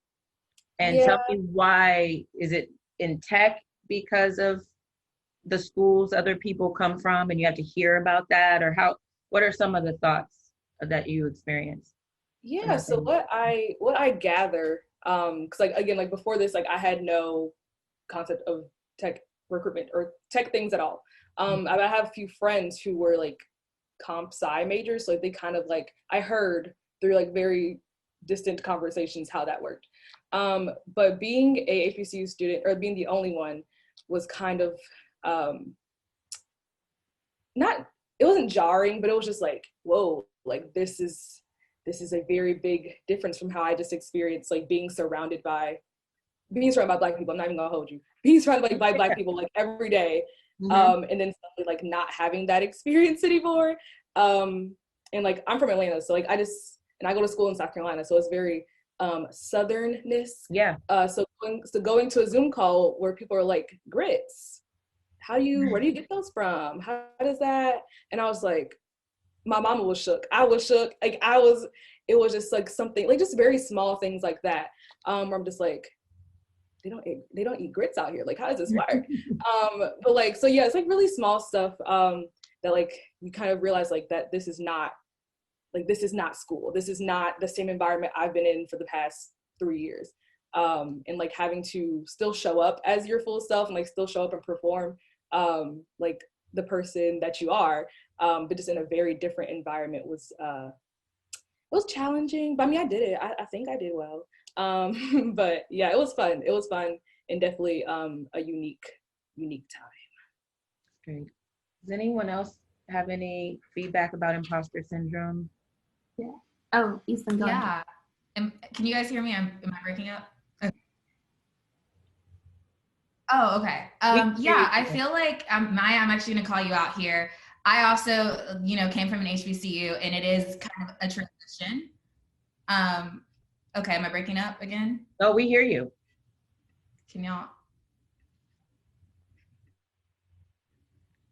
And tell me, why is it in tech? Because of the schools other people come from, and you have to hear about that, or what are some of the thoughts that you experienced? Yeah, so what I gather, because like again, like before this, like I had no concept of tech recruitment or tech things at all. I have a few friends who were like comp sci majors, so like they kind of like, I heard through like very distant conversations how that worked. But being a HBCU student, or being the only one, was kind of it wasn't jarring, but it was just like, whoa, like this is a very big difference from how I just experienced like being surrounded by Black people. I'm not even gonna hold you. Being surrounded by Black people like every day, and then suddenly like not having that experience anymore. And like I'm from Atlanta, so like I go to school in South Carolina, so it's very southernness. Yeah. So going to a Zoom call where people are like, grits, where do you get those from? How does that? And I was like, my mama was shook. I was shook. Like it was just like something, like just very small things like that. Where I'm just like, they don't eat grits out here. Like, how does this work? But like, so yeah, it's like really small stuff that like you kind of realize like that this is not school. This is not the same environment I've been in for the past 3 years. And like having to still show up as your full self and like still show up and perform like the person that you are, but just in a very different environment was challenging. But I mean, I did it. I think I did well. But yeah, it was fun. It was fun, and definitely a unique time. Great. Does anyone else have any feedback about imposter syndrome? Yeah. Oh, Ethan, go ahead. Yeah. Can you guys hear me? Am I breaking up? Okay. Oh, okay. Yeah, I feel like Maya, I'm actually going to call you out here. I also, came from an HBCU, and it is kind of a transition. Okay, am I breaking up again? Oh, we hear you. Can y'all?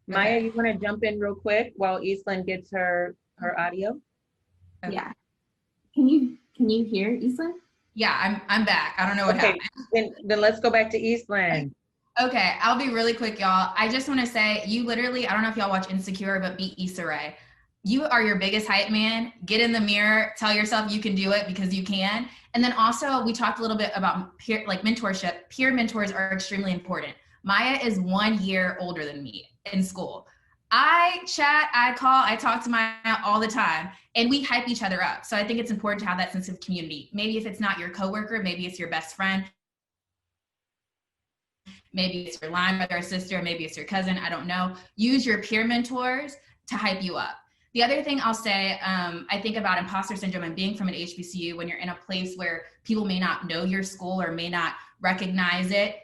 Maya, Okay. you want to jump in real quick while Eastland gets her audio? Okay. Yeah. Can you hear Eastland? Yeah, I'm back. I don't know what happened. Then let's go back to Eastland. Okay, I'll be really quick, y'all. I just want to say, you literally, I don't know if y'all watch Insecure, but beat Issa Rae. You are your biggest hype man. Get in the mirror, tell yourself you can do it because you can. And then also, we talked a little bit about mentorship. Peer mentors are extremely important. Maya is 1 year older than me in school. I chat, I call, I talk to Maya all the time, and we hype each other up. So I think it's important to have that sense of community. Maybe if it's not your coworker, maybe it's your best friend. Maybe it's your line brother or sister, maybe it's your cousin, I don't know. Use your peer mentors to hype you up. The other thing I'll say, I think about imposter syndrome and being from an HBCU when you're in a place where people may not know your school or may not recognize it.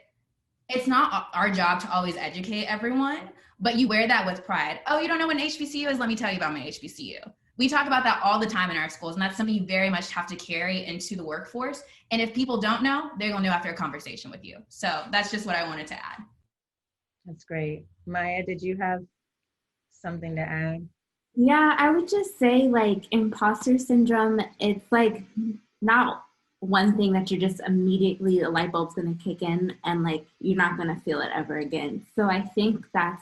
It's not our job to always educate everyone, but you wear that with pride. Oh, you don't know what an HBCU is? Let me tell you about my HBCU. We talk about that all the time in our schools, and that's something you very much have to carry into the workforce. And if people don't know, they're gonna know after a conversation with you. So that's just what I wanted to add. That's great. Maya, did you have something to add? Yeah, I would just say like imposter syndrome, it's like not one thing that you're just immediately, the light bulb's gonna kick in and like you're not gonna feel it ever again. So I think that's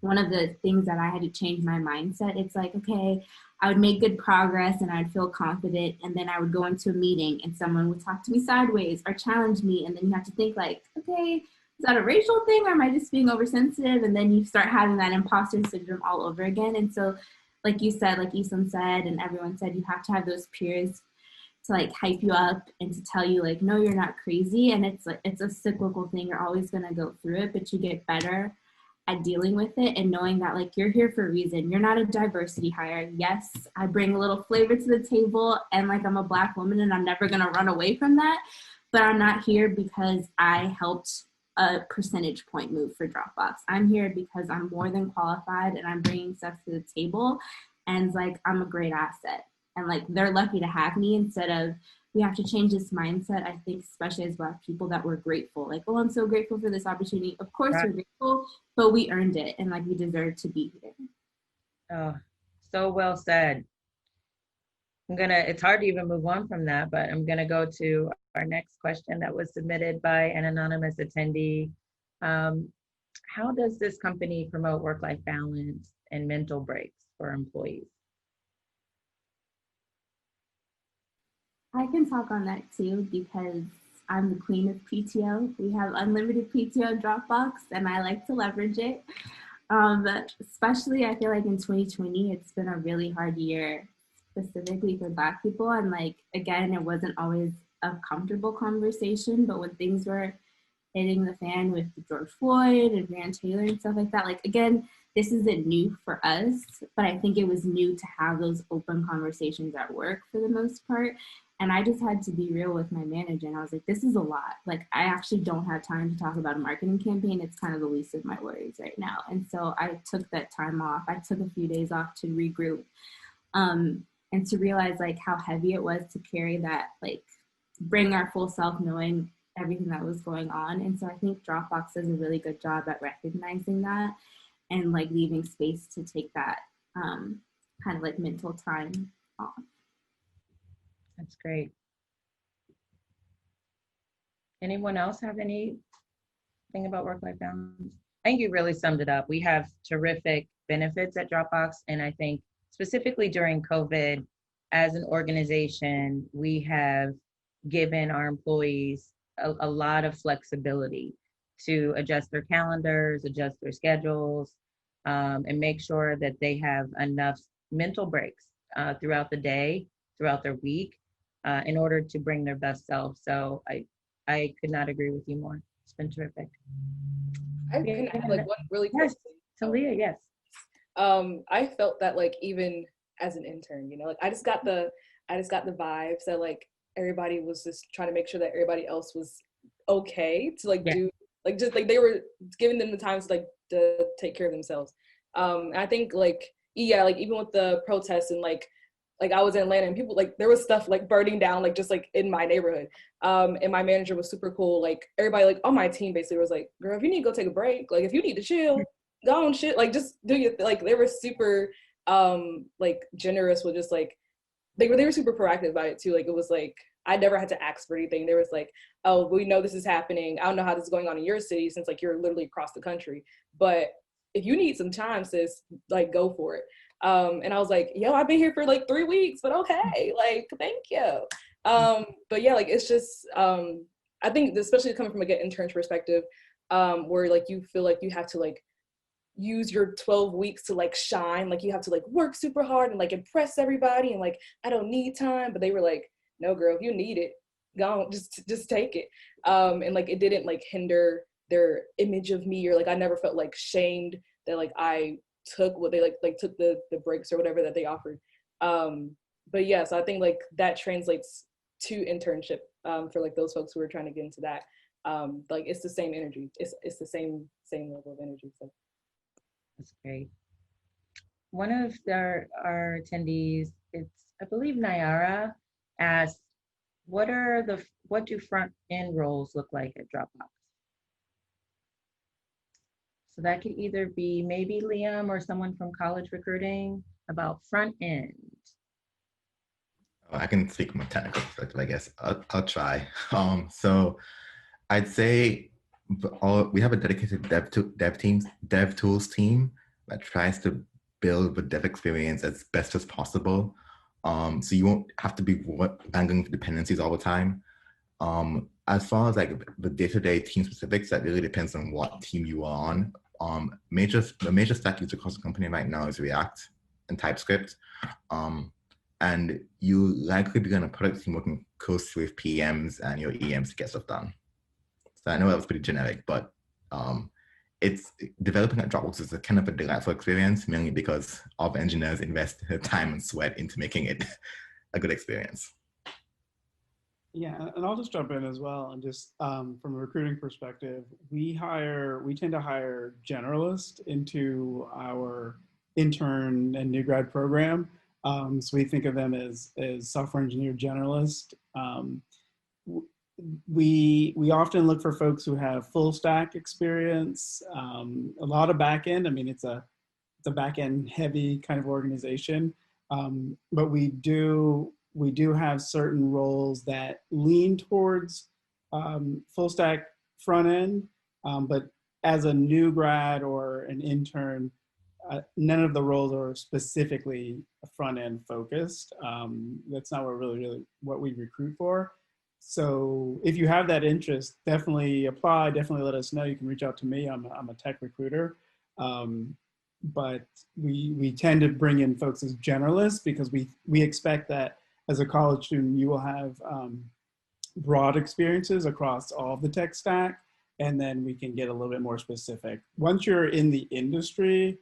one of the things that I had to change my mindset. It's like, okay, I would make good progress and I'd feel confident, and then I would go into a meeting and someone would talk to me sideways or challenge me, and then you have to think like, okay, is that a racial thing or am I just being oversensitive? And then you start having that imposter syndrome all over again. And so like you said, like Isam said and everyone said, you have to have those peers to like hype you up and to tell you like, no, you're not crazy. And it's like, it's a cyclical thing. You're always going to go through it, but you get better at dealing with it and knowing that like you're here for a reason. You're not a diversity hire. Yes, I bring a little flavor to the table and like I'm a Black woman and I'm never going to run away from that, but I'm not here because I helped a percentage point move for Dropbox. I'm here because I'm more than qualified and I'm bringing stuff to the table, and like I'm a great asset, and like they're lucky to have me. Instead of, we have to change this mindset, I think, especially as Black people, that we're grateful. Like, oh, I'm so grateful for this opportunity. Of course we're grateful, but we earned it and like we deserve to be here. Oh, so well said. It's hard to even move on from that, but I'm gonna go to our next question that was submitted by an anonymous attendee. How does this company promote work-life balance and mental breaks for employees? I can talk on that too because I'm the queen of PTO. We have unlimited PTO in Dropbox and I like to leverage it. Especially I feel like in 2020, it's been a really hard year specifically for Black people. And like, again, it wasn't always a comfortable conversation, but when things were hitting the fan with George Floyd and Breonna Taylor and stuff like that, like, again, this isn't new for us, but I think it was new to have those open conversations at work for the most part. And I just had to be real with my manager. And I was like, this is a lot. Like, I actually don't have time to talk about a marketing campaign. It's kind of the least of my worries right now. And so I took that time off. I took a few days off to regroup and to realize like how heavy it was to carry that, like bring our full self knowing everything that was going on. And so I think Dropbox does a really good job at recognizing that and like leaving space to take that kind of like mental time off. That's great. Anyone else have anything about work-life balance? I think you really summed it up. We have terrific benefits at Dropbox, and I think specifically during COVID, as an organization, we have given our employees a lot of flexibility to adjust their calendars, adjust their schedules, and make sure that they have enough mental breaks throughout the day, throughout their week, in order to bring their best self. So I could not agree with you more. It's been terrific. I can add like one really quick thing. Talia, yes. I felt that like even as an intern, you know, like I just got the vibes that like everybody was just trying to make sure that everybody else was okay to like do like just like they were giving them the time to like to take care of themselves. And I think like yeah, like even with the protests and like I was in Atlanta and people like there was stuff like burning down like just like in my neighborhood. And my manager was super cool. Like everybody like on my team basically was like, girl, if you need to go take a break, like if you need to chill, go on shit, like just do your like they were super like generous with just like they were super proactive about it too. Like it was like I never had to ask for anything. There was like, oh, we know this is happening. I don't know how this is going on in your city since like you're literally across the country. But if you need some time, sis, like go for it. And I was like, yo, I've been here for like 3 weeks, but okay, like thank you. But yeah, like it's just I think especially coming from like an intern perspective, where like you feel like you have to like use your 12 weeks to like shine, like you have to like work super hard and like impress everybody and like I don't need time. But they were like, no girl, if you need it, go on, just take it. And like it didn't like hinder their image of me, or like I never felt like shamed that like I took what they like took the breaks or whatever that they offered. But yeah, so I think like that translates to internship for like those folks who are trying to get into that. Like it's the same energy, it's the same level of energy. So That's great. One of our attendees, it's I believe Nayara, asked, what do front end roles look like at Dropbox? So that could either be maybe Liam or someone from college recruiting about front end. I can speak from a technical perspective, I guess. I'll try. So I'd say we have a dedicated dev tools team that tries to build the dev experience as best as possible. So you won't have to be angling for dependencies all the time. As far as like the day-to-day team specifics, that really depends on what team you are on. The major stack used across the company right now is React and TypeScript. And you likely be on a product team working closely with PMs and your EMs to get stuff done. So I know that was pretty generic, but it's developing at Dropbox is a kind of a delightful experience, mainly because all the engineers invest their time and sweat into making it a good experience. Yeah, and I'll just jump in as well. And just from a recruiting perspective, we tend to hire generalists into our intern and new grad program. So we think of them as software engineer generalists. We often look for folks who have full stack experience, a lot of back end. I mean, it's a back end heavy kind of organization, but we do have certain roles that lean towards full stack front end, but as a new grad or an intern, none of the roles are specifically front end focused. That's not really what we recruit for. So if you have that interest, definitely apply, definitely let us know. You can reach out to me, I'm a tech recruiter. But we tend to bring in folks as generalists because we expect that as a college student, you will have broad experiences across all of the tech stack, and then we can get a little bit more specific. Once you're in the industry,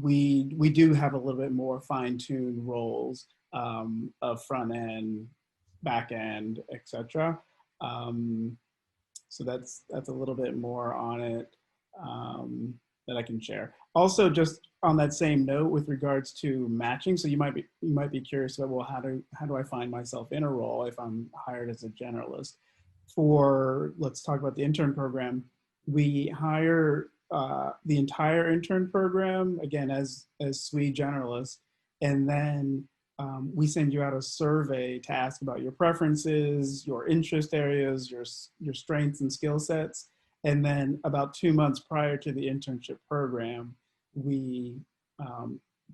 we do have a little bit more fine-tuned roles of front end, back end, etc. So that's a little bit more on it that I can share. Also, just on that same note, with regards to matching, so you might be curious about, well, how do I find myself in a role if I'm hired as a generalist? Let's talk about the intern program. We hire the entire intern program, again, as SWE generalists, and then we send you out a survey to ask about your preferences, your interest areas, your strengths and skill sets. And then about 2 months prior to the internship program, we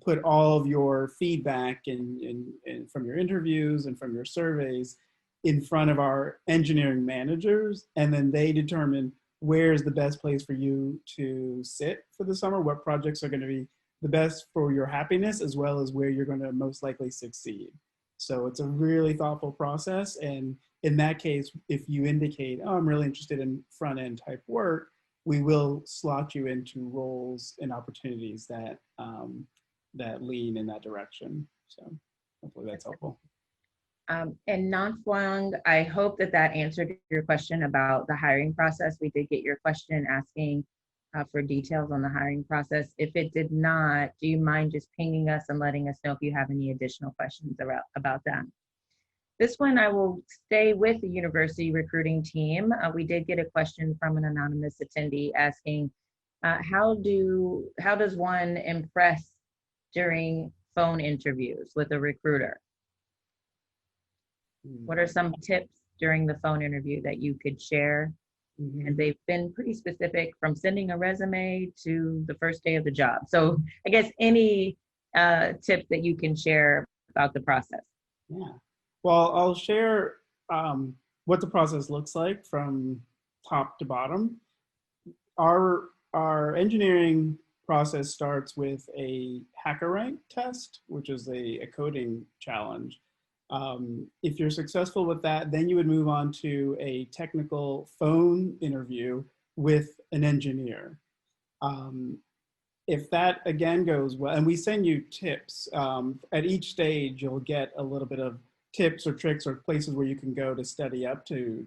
put all of your feedback and from your interviews and from your surveys in front of our engineering managers. And then they determine where's the best place for you to sit for the summer, what projects are going to be the best for your happiness, as well as where you're going to most likely succeed. So it's a really thoughtful process. And in that case, if you indicate, oh, I'm really interested in front end type work, we will slot you into roles and opportunities that that lean in that direction. So hopefully that's helpful. And Nanfuang, I hope that that answered your question about the hiring process. We did get your question asking for details on the hiring process. If it did not, do you mind just pinging us and letting us know if you have any additional questions about that? This one, I will stay with the university recruiting team. We did get a question from an anonymous attendee asking, how does one impress during phone interviews with a recruiter? What are some tips during the phone interview that you could share? And they've been pretty specific, from sending a resume to the first day of the job. So I guess any tip that you can share about the process. Yeah. Well, I'll share what the process looks like from top to bottom. Our engineering process starts with a HackerRank test, which is a coding challenge. If you're successful with that, then you would move on to a technical phone interview with an engineer. If that again goes well, and we send you tips, at each stage you'll get a little bit of tips or tricks or places where you can go to study up to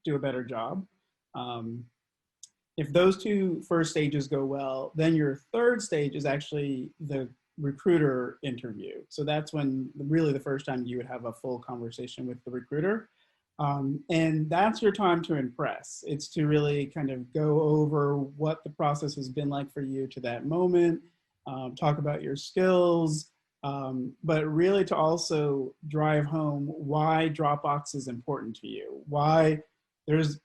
do a better job. If those two first stages go well, then your third stage is actually the recruiter interview. So that's when really the first time you would have a full conversation with the recruiter. And that's your time to impress. It's to really kind of go over what the process has been like for you to that moment, talk about your skills, but really to also drive home why Dropbox is important to you, why there's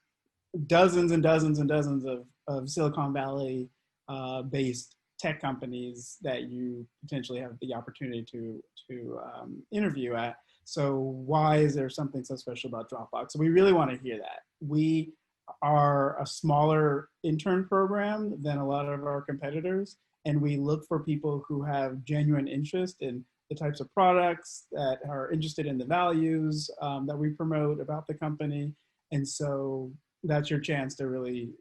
dozens and dozens and dozens of Silicon Valley based tech companies that you potentially have the opportunity to interview at. So why is there something so special about Dropbox? So we really want to hear that. We are a smaller intern program than a lot of our competitors, and we look for people who have genuine interest in the types of products, that are interested in the values that we promote about the company. And so that's your chance to really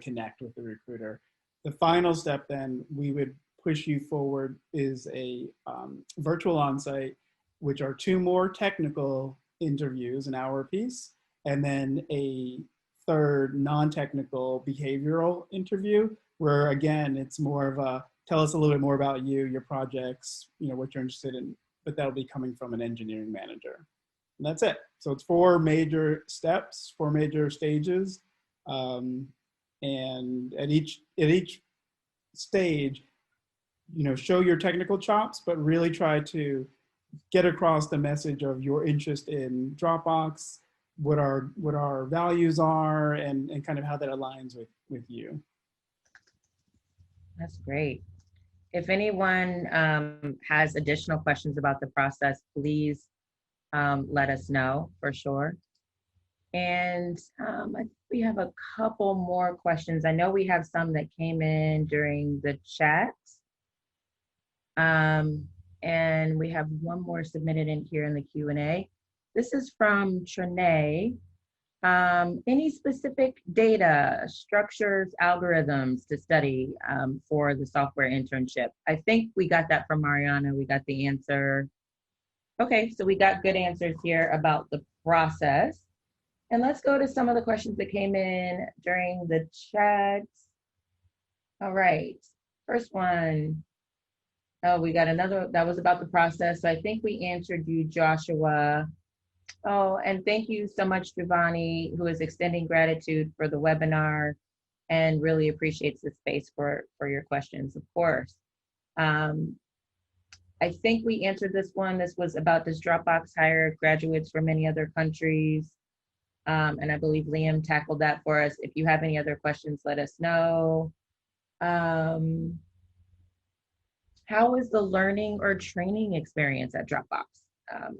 connect with the recruiter. The final step then we would push you forward is a virtual onsite, which are 2 more technical interviews, an hour apiece, and then a third non-technical behavioral interview, where again, it's more of a, tell us a little bit more about you, your projects, what you're interested in, but that'll be coming from an engineering manager. And that's it. So it's 4 major steps, 4 major stages. And at each stage, show your technical chops, but really try to get across the message of your interest in Dropbox, what our values are, and kind of how that aligns with you. That's great. If anyone has additional questions about the process, please let us know for sure. And I think we have a couple more questions. I know we have some that came in during the chat. And we have one more submitted in here in the Q&A. This is from Trinae. Any specific data, structures, algorithms to study for the software internship? I think we got that from Mariana. We got the answer. Okay, so we got good answers here about the process. And let's go to some of the questions that came in during the chat. All right, first one. Oh, we got another, that was about the process. So I think we answered you, Joshua. Oh, and thank you so much, Giovanni, who is extending gratitude for the webinar and really appreciates the space for your questions, of course. I think we answered this one. This was about, does Dropbox hire graduates from many other countries? And I believe Liam tackled that for us. If you have any other questions, let us know. How is the learning or training experience at Dropbox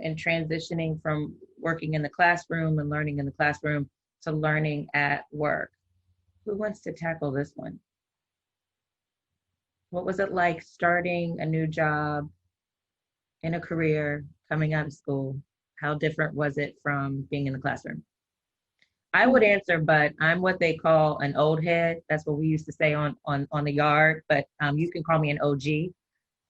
and transitioning from working in the classroom and learning in the classroom to learning at work? Who wants to tackle this one? What was it like starting a new job in a career, coming out of school? How different was it from being in the classroom? I would answer, but I'm what they call an old head. That's what we used to say on the yard. But you can call me an OG.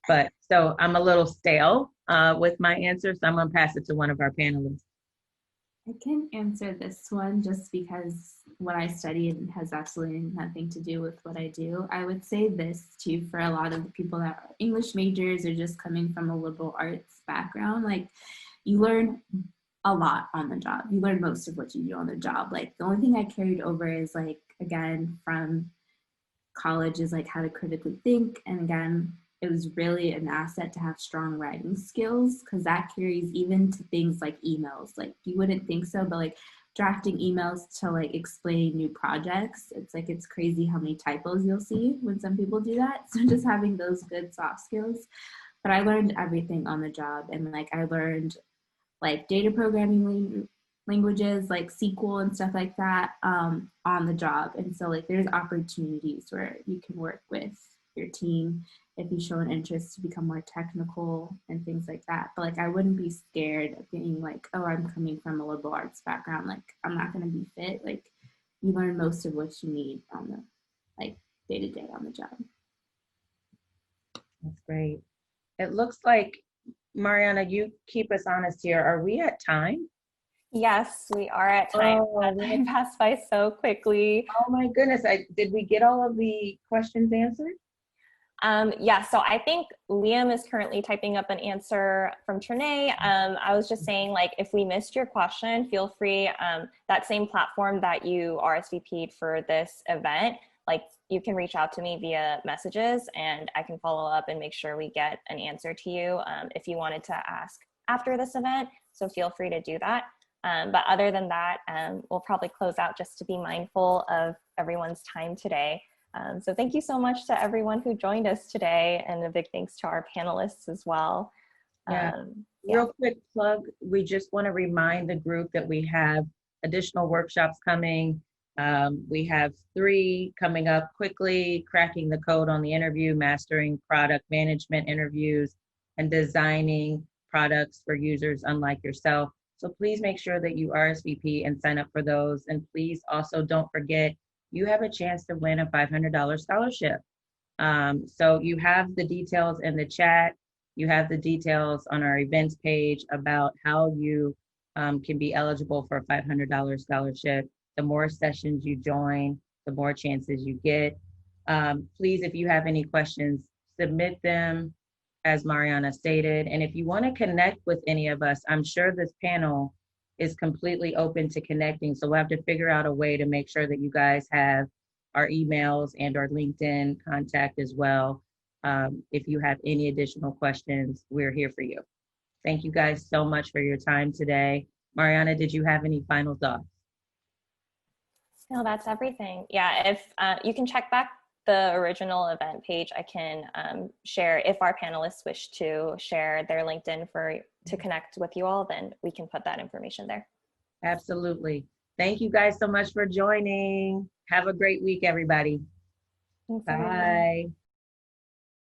But so I'm a little stale with my answer. So I'm gonna pass it to one of our panelists. I can answer this one just because what I studied has absolutely nothing to do with what I do. I would say this too for a lot of the people that are English majors or just coming from a liberal arts background. Like, you learn a lot on the job. You learn most of what you do on the job. Like, the only thing I carried over is, like, again, from college is like how to critically think. And again, it was really an asset to have strong writing skills, because that carries even to things like emails. Like, you wouldn't think so, but like drafting emails to like explain new projects, it's crazy how many typos you'll see when some people do that. So just having those good soft skills. But I learned everything on the job, and like I learned like data programming languages like SQL and stuff like that on the job. And so like there's opportunities where you can work with your team if you show an interest to become more technical and things like that. But like I wouldn't be scared of being like, oh, I'm coming from a liberal arts background, like I'm not going to be fit. Like, you learn most of what you need on the like day-to-day on the job. That's great. It looks like, Mariana, you keep us honest here. Are we at time? Yes, we are at time. Oh, Time passed by so quickly. Oh my goodness. Did we get all of the questions answered? Yeah, so I think Liam is currently typing up an answer from Trinae. I was just saying, like, if we missed your question, feel free, that same platform that you RSVP'd for this event, like, you can reach out to me via messages and I can follow up and make sure we get an answer to you if you wanted to ask after this event. So feel free to do that. But other than that, we'll probably close out just to be mindful of everyone's time today. So thank you so much to everyone who joined us today, and a big thanks to our panelists as well. Real quick plug, we just want to remind the group that we have additional workshops coming. We have 3 coming up quickly: cracking the code on the interview, mastering product management interviews, and designing products for users unlike yourself. So please make sure that you RSVP and sign up for those. And please also don't forget, you have a chance to win a $500 scholarship. So you have the details in the chat. You have the details on our events page about how you can be eligible for a $500 scholarship. The more sessions you join, the more chances you get. Please, if you have any questions, submit them, as Mariana stated. And if you want to connect with any of us, I'm sure this panel is completely open to connecting. So we'll have to figure out a way to make sure that you guys have our emails and our LinkedIn contact as well. If you have any additional questions, we're here for you. Thank you guys so much for your time today. Mariana, did you have any final thoughts? No, that's everything. Yeah, if you can check back the original event page, I can share, if our panelists wish to share their LinkedIn to connect with you all, then we can put that information there. Absolutely. Thank you guys so much for joining. Have a great week, everybody. Thanks, Bye. everyone.